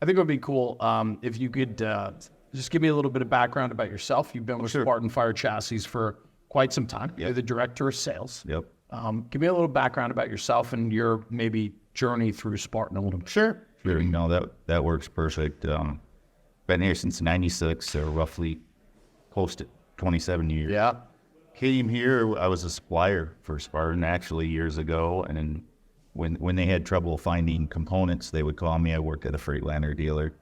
I think it would be cool if you could just give me a little bit of background about yourself. You've been with Spartan Fire Chassis for quite some time. Yep. You're the director of sales. Yep. Give me a little background about yourself and your maybe journey through Spartan a little bit. Sure. No, that works perfect. Been here since '96, so roughly close to 27 years. Yeah. Came here, I was a supplier for Spartan actually years ago, and then when they had trouble finding components, they would call me. I worked at a Freightliner dealer,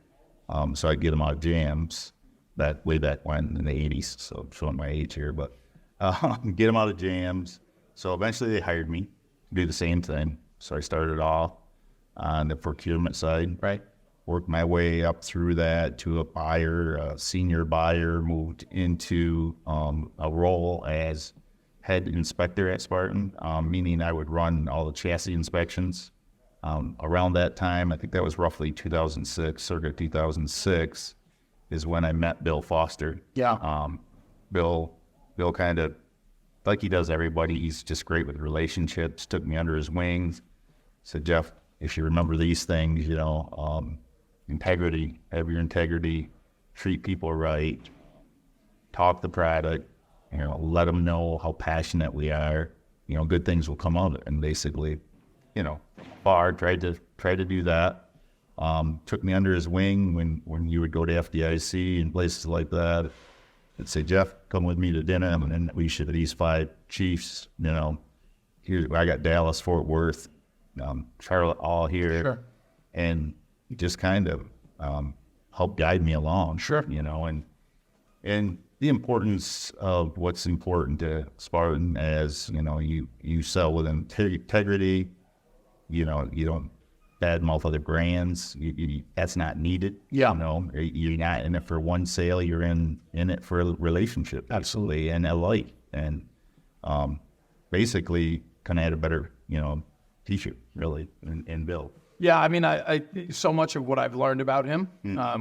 so I'd get them out of jams. That way back when in the '80s, so I'm showing my age here, but get them out of jams. So eventually they hired me to do the same thing. So I started off on the procurement side. Right. Worked my way up through that to a buyer, a senior buyer, moved into a role as head inspector at Spartan, meaning I would run all the chassis inspections. Around that time, I think that was roughly 2006, circa 2006, is when I met Bill Foster. Yeah. Bill kind of, like he does everybody, he's just great with relationships, took me under his wings, said, Jeff, if you remember these things, integrity, have your integrity, treat people right, talk the product, let them know how passionate we are, good things will come of it. And basically, tried to do that. Took me under his wing when you would go to FDIC and places like that. I'd say, Jeff, come with me to dinner, and then we should these 5 chiefs, here I got Dallas, Fort Worth, Charlotte, all here. Sure. And just kind of help guide me along. Sure. And the importance of what's important to Spartan as, you sell with integrity, you don't badmouth other brands. That's not needed. Yeah. You're not in it for one sale. You're in it for a relationship. Absolutely. And a like. And basically kind of had a better, t-shirt, really, and build. Yeah, I mean, I so much of what I've learned about him,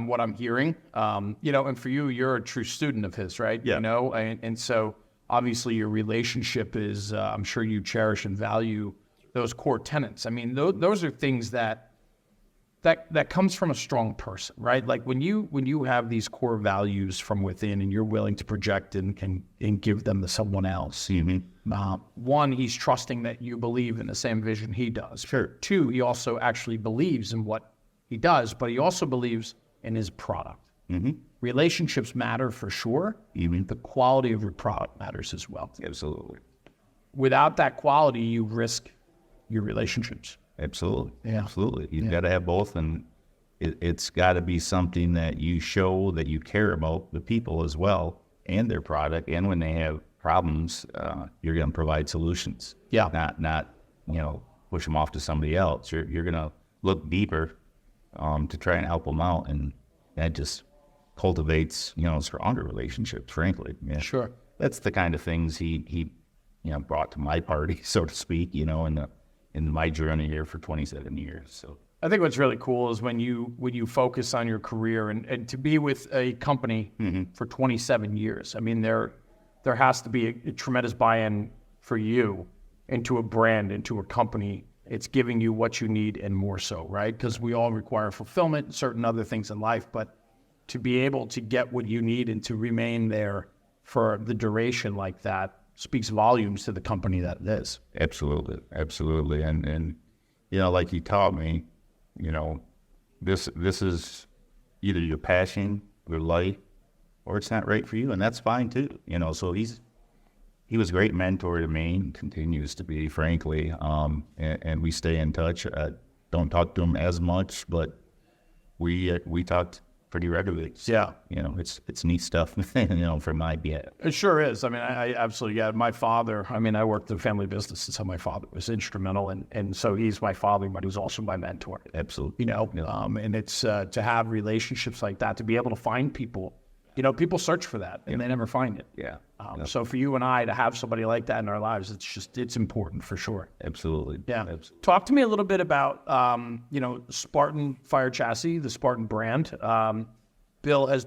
what I'm hearing, and for you, you're a true student of his, right? Yeah. And so obviously your relationship is, I'm sure you cherish and value those core tenets. I mean, those are things that comes from a strong person, right? Like when you have these core values from within and you're willing to project and give them to someone else. Mm-hmm. One, he's trusting that you believe in the same vision he does. Sure. 2, he also actually believes in what he does, but he also believes in his product. Mm-hmm. Relationships matter for sure. Even the quality of your product matters as well. Absolutely. Without that quality, you risk your relationships. Absolutely. Yeah. Absolutely. You've got to have both, and it's got to be something that you show that you care about the people as well and their product, and when they have problems, you're going to provide solutions. Yeah. Not push them off to somebody else. You're going to look deeper to try and help them out, and that just cultivates stronger relationships. Frankly, yeah. Sure. That's the kind of things he brought to my party, so to speak. In my journey here for 27 years. So I think what's really cool is when you focus on your career and to be with a company for 27 years. I mean, there has to be a tremendous buy-in for you into a brand, into a company. It's giving you what you need and more so, right? Because we all require fulfillment and certain other things in life, but to be able to get what you need and to remain there for the duration like that speaks volumes to the company that it is. Absolutely. And like you taught me, this is either your passion, your life, or it's not right for you, and that's fine too. So he was a great mentor to me, and continues to be, frankly. And we stay in touch. I don't talk to him as much, but we talked pretty regularly. Yeah. It's neat stuff, from my behalf. It sure is. I mean, I absolutely, yeah. My father, I worked in family business, and so my father was instrumental. And so he's my father, but he was also my mentor. Absolutely. And it's to have relationships like that, to be able to find people, people search for that and they never find it. Yeah. So for you and I to have somebody like that in our lives, it's important for sure. Absolutely. Yeah. Absolutely. Talk to me a little bit about, Spartan Fire Chassis, the Spartan brand. Bill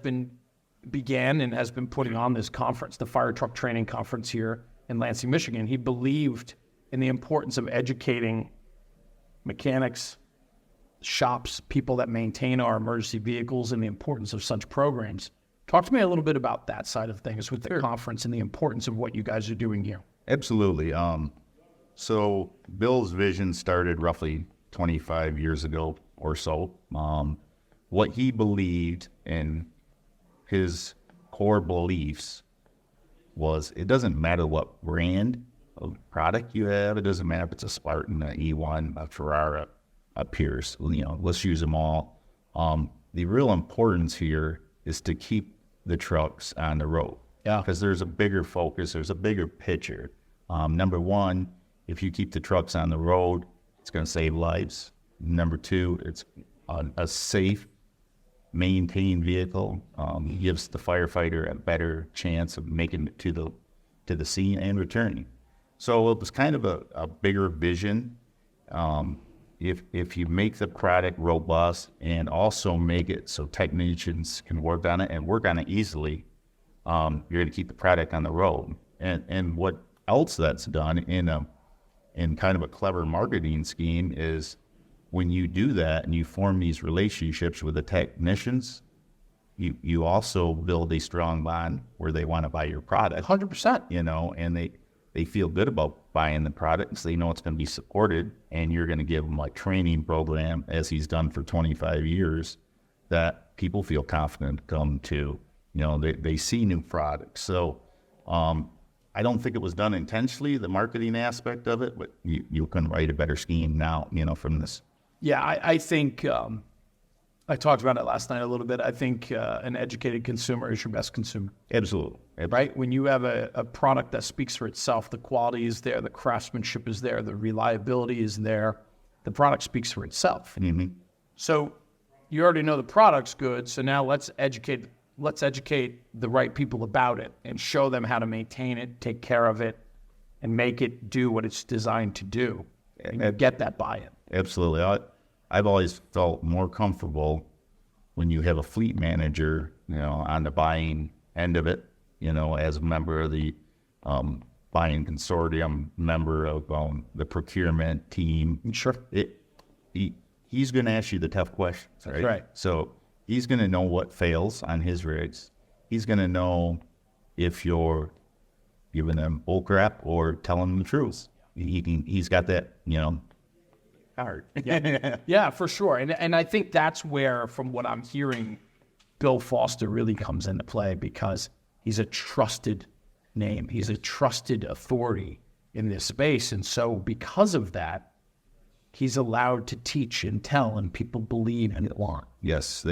began and has been putting on this conference, the Fire Truck Training Conference here in Lansing, Michigan. He believed in the importance of educating mechanics, shops, people that maintain our emergency vehicles, and the importance of such programs. Talk to me a little bit about that side of things with the conference and the importance of what you guys are doing here. Absolutely. So Bill's vision started roughly 25 years ago or so. What he believed in his core beliefs was it doesn't matter what brand of product you have. It doesn't matter if it's a Spartan, an E1, a Ferrari, a Pierce. Let's use them all. The real importance here is to keep the trucks on the road. Yeah. Because there's a bigger focus, there's a bigger picture. Number one, if you keep the trucks on the road, it's going to save lives. Number two, it's a safe, maintained vehicle. Gives the firefighter a better chance of making it to the scene and returning. So it was kind of a bigger vision. If you make the product robust and also make it so technicians can work on it and work on it easily, you're going to keep the product on the road. And what else that's done in kind of a clever marketing scheme is when you do that and you form these relationships with the technicians, you also build a strong bond where they want to buy your product. 100%. And they feel good about buying the product because they know it's going to be supported, and you're going to give them a training program, as he's done for 25 years, that people feel confident to come to. They see new products. So I don't think it was done intentionally, the marketing aspect of it, but you can write a better scheme now, from this. Yeah, I think I talked about it last night a little bit. I think an educated consumer is your best consumer. Absolutely. Right? When you have a product that speaks for itself, the quality is there, the craftsmanship is there, the reliability is there, the product speaks for itself. Mm-hmm. So you already know the product's good, so now let's educate the right people about it and show them how to maintain it, take care of it, and make it do what it's designed to do. And get that buy-in. Absolutely. I've always felt more comfortable when you have a fleet manager, on the buying end of it, as a member of the buying consortium, member of the procurement team. Sure. He's going to ask you the tough questions, right? That's right. So he's going to know what fails on his rigs. He's going to know if you're giving them bull crap or telling them the truth. He's got that, hard. Yeah, for sure. And I think that's where, from what I'm hearing, Bill Foster really comes into play, because he's a trusted name. He's a trusted authority in this space. And so because of that, he's allowed to teach and tell, and people believe and want. Yes,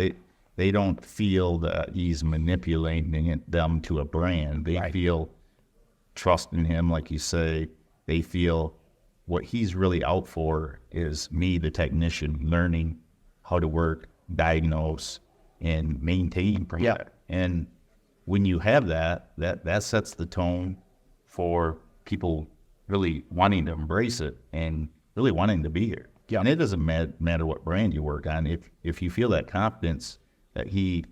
they don't feel that he's manipulating them to a brand. They feel trust in him, like you say. They feel what he's really out for is me, the technician, learning how to work, diagnose, and maintain product. Yeah. And when you have that sets the tone for people really wanting to embrace it and really wanting to be here. Yeah. And it doesn't matter what brand you work on. If you feel that confidence that he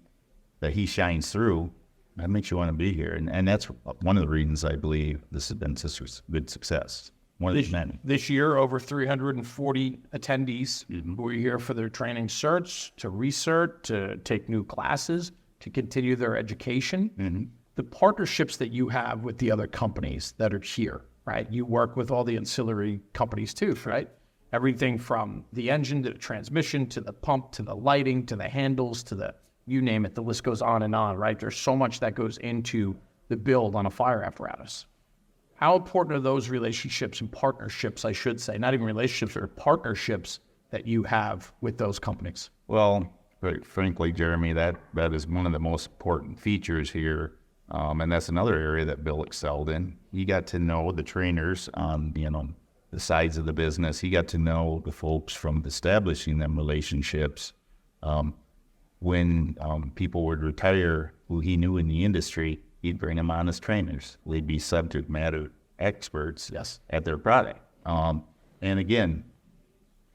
shines through, that makes you want to be here. And that's one of the reasons I believe this has been such a good success. This year, over 340 attendees who are here for their training certs, to research, to take new classes, to continue their education. Mm-hmm. The partnerships that you have with the other companies that are here, right? You work with all the ancillary companies too, right? Everything from the engine to the transmission to the pump to the lighting to the handles to the, you name it, the list goes on and on, right? There's so much that goes into the build on a fire apparatus. How important are those relationships and partnerships, I should say, not even relationships, or partnerships that you have with those companies? Well, quite frankly, Jeremy, that is one of the most important features here. And that's another area that Bill excelled in. He got to know the trainers on, the sides of the business. He got to know the folks from establishing them relationships. When people would retire who he knew in the industry, he'd bring them on as trainers. They'd be subject matter experts at their product. And again,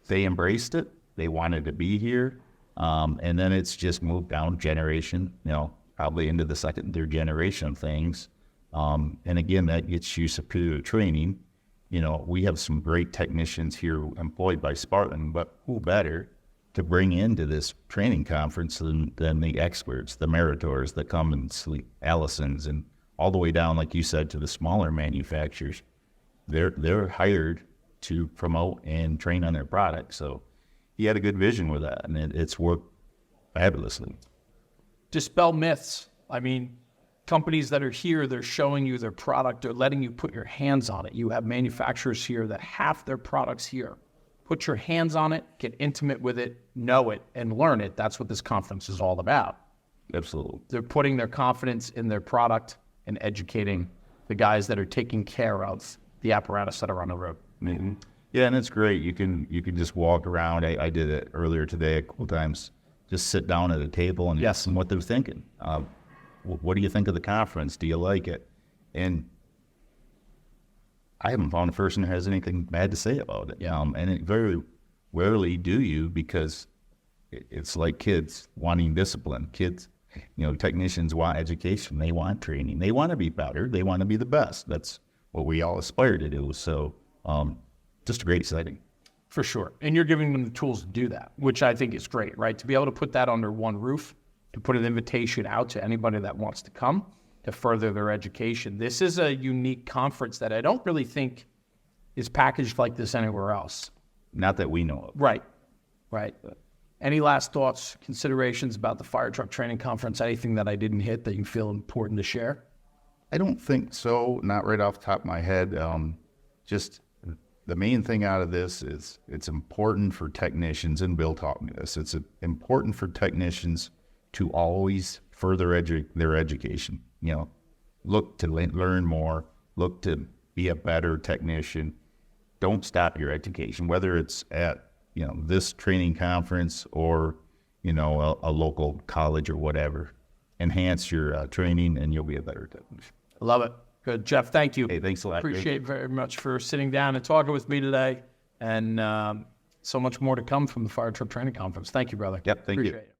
they embraced it. They wanted to be here. And then it's just moved down generation, probably into the second and third generation of things. And again, that gets you superior training. We have some great technicians here employed by Spartan, but who better to bring into this training conference than the experts, the Meritors that come and sleep, Allisons, and all the way down, like you said, to the smaller manufacturers. They're hired to promote and train on their product. So he had a good vision with that, and it's worked fabulously. Dispel myths. I mean, companies that are here, they're showing you their product, they're letting you put your hands on it. You have manufacturers here that have their products here. Put your hands on it, get intimate with it, know it, and learn it. That's what this conference is all about. Absolutely. They're putting their confidence in their product and educating the guys that are taking care of the apparatus that are on the road. Mm-hmm. Yeah, and it's great. You can just walk around. I did it earlier today a couple times. Just sit down at a table and ask them what they're thinking. What do you think of the conference? Do you like it? And I haven't found a person who has anything bad to say about it. And it very rarely do you, because it's like kids wanting discipline. Kids, technicians want education. They want training. They want to be better. They want to be the best. That's what we all aspire to do. So just a great exciting. For sure. And you're giving them the tools to do that, which I think is great, right? To be able to put that under one roof, to put an invitation out to anybody that wants to come to further their education. This is a unique conference that I don't really think is packaged like this anywhere else. Not that we know of. Right. Any last thoughts, considerations about the Fire Truck Training Conference? Anything that I didn't hit that you feel important to share? I don't think so. Not right off the top of my head. Just the main thing out of this is it's important for technicians, and Bill taught me this, it's important for technicians to always further their education. Look to learn more, look to be a better technician. Don't stop your education, whether it's at, this training conference or, a local college or whatever. Enhance your training and you'll be a better technician. Love it. Good. Jeff, thank you. Hey, thanks a lot. Appreciate very much for sitting down and talking with me today. And so much more to come from the Fire Truck Training Conference. Thank you, brother. Yep, thank you. Appreciate it.